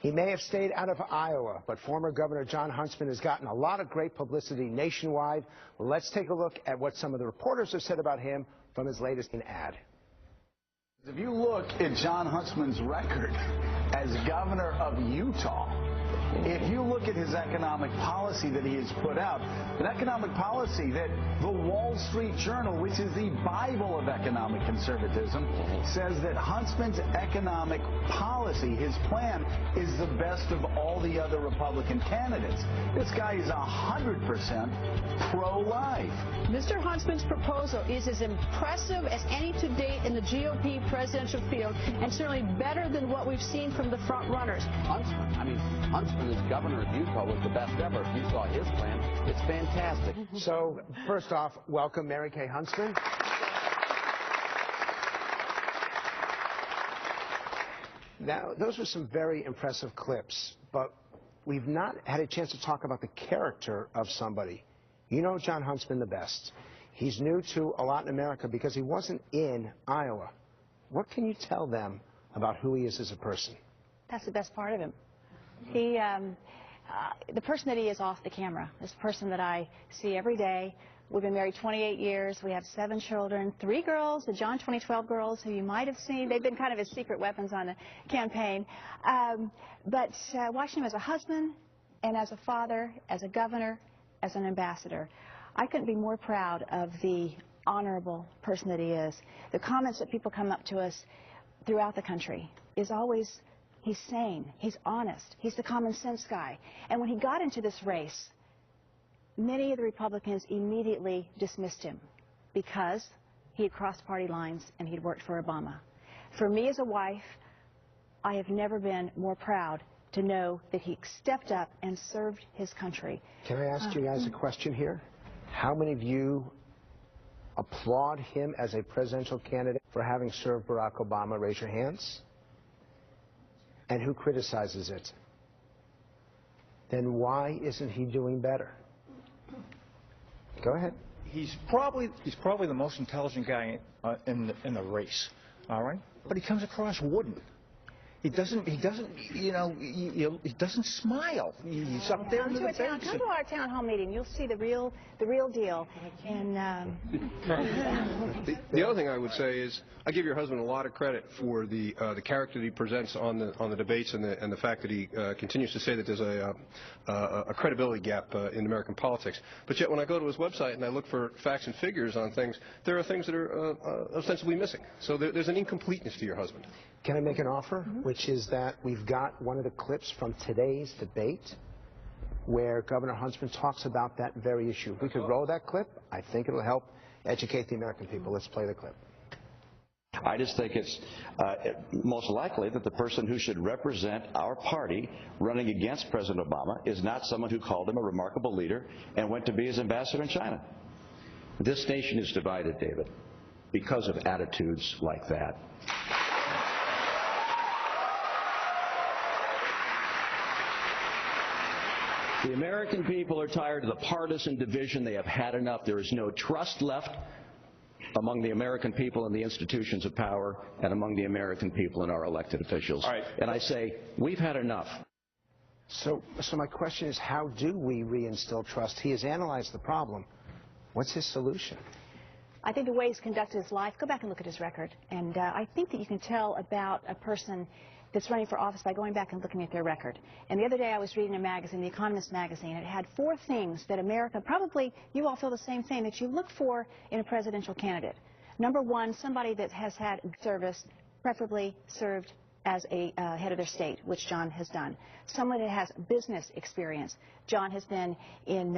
He may have stayed out of Iowa, but former Governor Jon Huntsman has gotten a lot of great publicity nationwide. Let's take a look at what some of the reporters have said about him from his latest ad. If you look at Jon Huntsman's record as governor of Utah, if you look at his economic policy that he has put out, an economic policy that the Wall Street Journal, which is the Bible of economic conservatism, says that Huntsman's economic policy, his plan, is the best of all the other Republican candidates. This guy is 100% pro-life. Mr. Huntsman's proposal is as impressive as any to date in the GOP presidential field, and certainly better than what we've seen from the front runners. Huntsman as governor of Utah was the best ever. If you saw his plan, it's fantastic. So, first off, welcome Mary Kay Huntsman. Now, those were some very impressive clips, but we've not had a chance to talk about the character of somebody. You know Jon Huntsman the best. He's new to a lot in America because he wasn't in Iowa. What can you tell them about who he is as a person? That's the best part of him. He, the person that he is off the camera, this person that I see every day. We've been married 28 years. We have 7 children, 3 girls, the John 2012 girls, who you might have seen. They've been kind of his secret weapons on the campaign. But watching him as a husband and as a father, as a governor, as an ambassador, I couldn't be more proud of the honorable person that he is. The comments that people come up to us throughout the country is always, he's sane, he's honest, he's the common sense guy. And when he got into this race, many of the Republicans immediately dismissed him because he had crossed party lines and he'd worked for Obama. For me as a wife, I have never been more proud to know that he stepped up and served his country. Can I ask you guys a question here? How many of you applaud him as a presidential candidate for having served Barack Obama? Raise your hands. And who criticizes it? Then why isn't he doing better? Go ahead. He's probably the most intelligent guy in the race, all right? But he comes across wooden. He doesn't smile. He's up there in the face. Come to our town hall meeting. You'll see the real deal. And the other thing I would say is I give your husband a lot of credit for the character that he presents on the debates and the fact that he continues to say that there's a credibility gap in American politics. But yet when I go to his website and I look for facts and figures on things, there are things that are ostensibly missing. So there's an incompleteness to your husband. Can I make an offer, which is that we've got one of the clips from today's debate where Governor Huntsman talks about that very issue. If we could roll that clip, I think it'll help educate the American people. Let's play the clip. I just think it's most likely that the person who should represent our party running against President Obama is not someone who called him a remarkable leader and went to be his ambassador in China. This nation is divided, David, because of attitudes like that. The American people are tired of the partisan division. They have had enough. There is no trust left among the American people in the institutions of power and among the American people in our elected officials. Right. And I say, we've had enough. So my question is, how do we reinstill trust? He has analyzed the problem. What's his solution? I think the way he's conducted his life, go back and look at his record. And I think that you can tell about a person that's running for office by going back and looking at their record. And the other day I was reading a magazine, The Economist magazine. It had 4 things that America, probably you all feel the same thing, that you look for in a presidential candidate. Number 1, somebody that has had service, preferably served as a head of their state, which Jon has done. Someone that has business experience. Jon has been in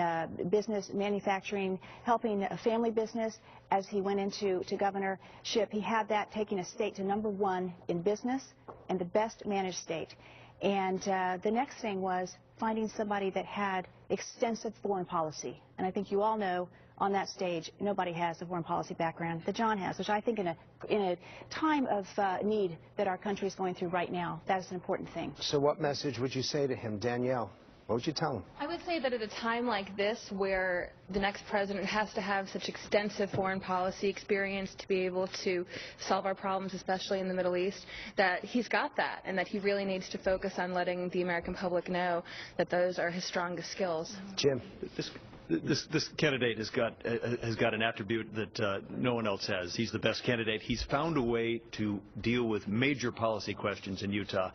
business, manufacturing, helping a family business. As he went into governorship, he had that, taking a state to number 1 in business and the best managed state. And the next thing was finding somebody that had extensive foreign policy. And I think you all know on that stage, nobody has the foreign policy background that Jon has, which I think in a time of need that our country is going through right now, that is an important thing. So what message would you say to him, Danielle? What would you tell him? I would say that at a time like this, where the next president has to have such extensive foreign policy experience to be able to solve our problems, especially in the Middle East, that he's got that, and that he really needs to focus on letting the American public know that those are his strongest skills. Jim? This candidate has got an attribute that no one else has. He's the best candidate. He's found a way to deal with major policy questions in Utah,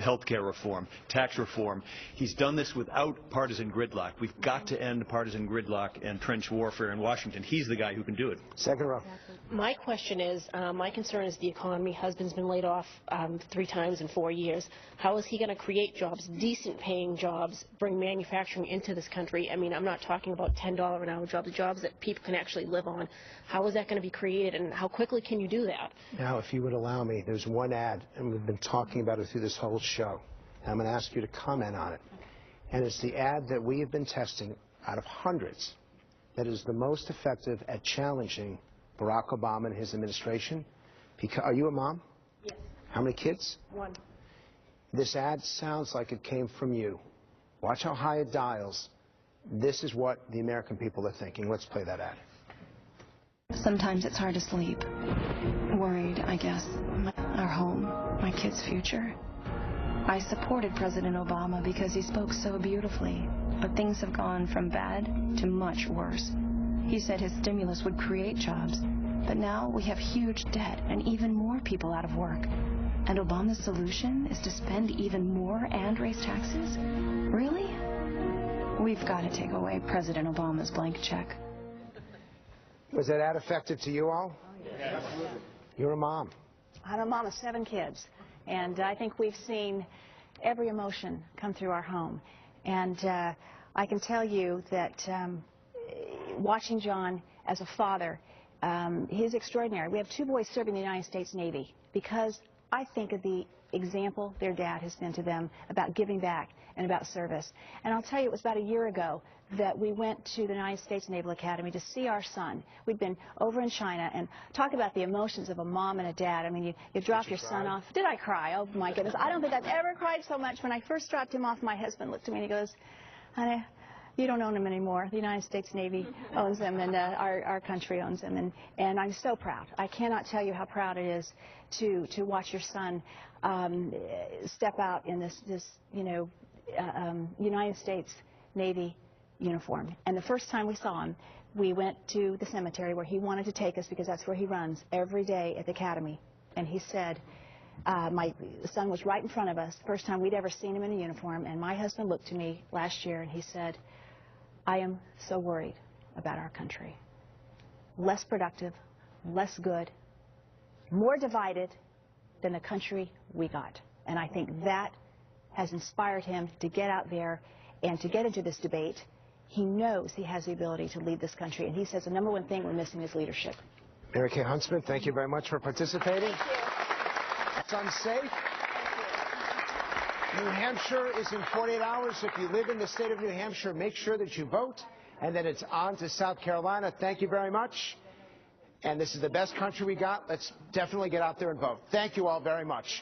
health care reform, tax reform. He's done this without partisan gridlock. We've got to end partisan gridlock and trench warfare in Washington. He's the guy who can do it. Second row. My question is, my concern is the economy. Husband's been laid off 3 times in 4 years. How is he going to create jobs, decent paying jobs, bring manufacturing into this country? I mean, I'm not talking about $10 an hour jobs, jobs that people can actually live on. How is that going to be created, and how quickly can you do that? Now, if you would allow me, there's one ad, and we've been talking about it through this whole show. And I'm going to ask you to comment on it. And it's the ad that we have been testing out of hundreds that is the most effective at challenging Barack Obama and his administration. Are you a mom? Yes. How many kids? 1. This ad sounds like it came from you. Watch how high it dials. This is what the American people are thinking. Let's play that ad. Sometimes it's hard to sleep. Worried, I guess. Our home, my kids' future. I supported President Obama because he spoke so beautifully, but things have gone from bad to much worse. He said his stimulus would create jobs, but now we have huge debt and even more people out of work. And Obama's solution is to spend even more and raise taxes? Really? We've got to take away President Obama's blank check. Was that ad effective to you all? Yes. You're a mom. I'm a mom of 7 kids, and I think we've seen every emotion come through our home. And I can tell you that watching John as a father, he's extraordinary. We have 2 boys serving in the United States Navy because I think of the example their dad has been to them about giving back and about service. And I'll tell you, it was about a year ago that we went to the United States Naval Academy to see our son. We'd been over in China, and talk about the emotions of a mom and a dad. I mean, you drop your son off. Did I cry? Oh, my goodness. I don't think I've ever cried so much. When I first dropped him off, my husband looked at me and he goes, "Honey, you don't own him anymore. The United States Navy owns them, and our country owns them." And I'm so proud. I cannot tell you how proud it is to watch your son step out in this United States Navy uniform. And the first time we saw him, we went to the cemetery where he wanted to take us because that's where he runs every day at the academy. And he said, my son was right in front of us, first time we'd ever seen him in a uniform, and my husband looked to me last year and he said, "I am so worried about our country. Less productive, less good, more divided than the country we got." And I think that has inspired him to get out there and to get into this debate. He knows he has the ability to lead this country, and he says the number one thing we're missing is leadership. Mary Kay Huntsman, thank you very much for participating. Son's safe. New Hampshire is in 48 hours. If you live in the state of New Hampshire, make sure that you vote, and then it's on to South Carolina. Thank you very much. And this is the best country we got. Let's definitely get out there and vote. Thank you all very much.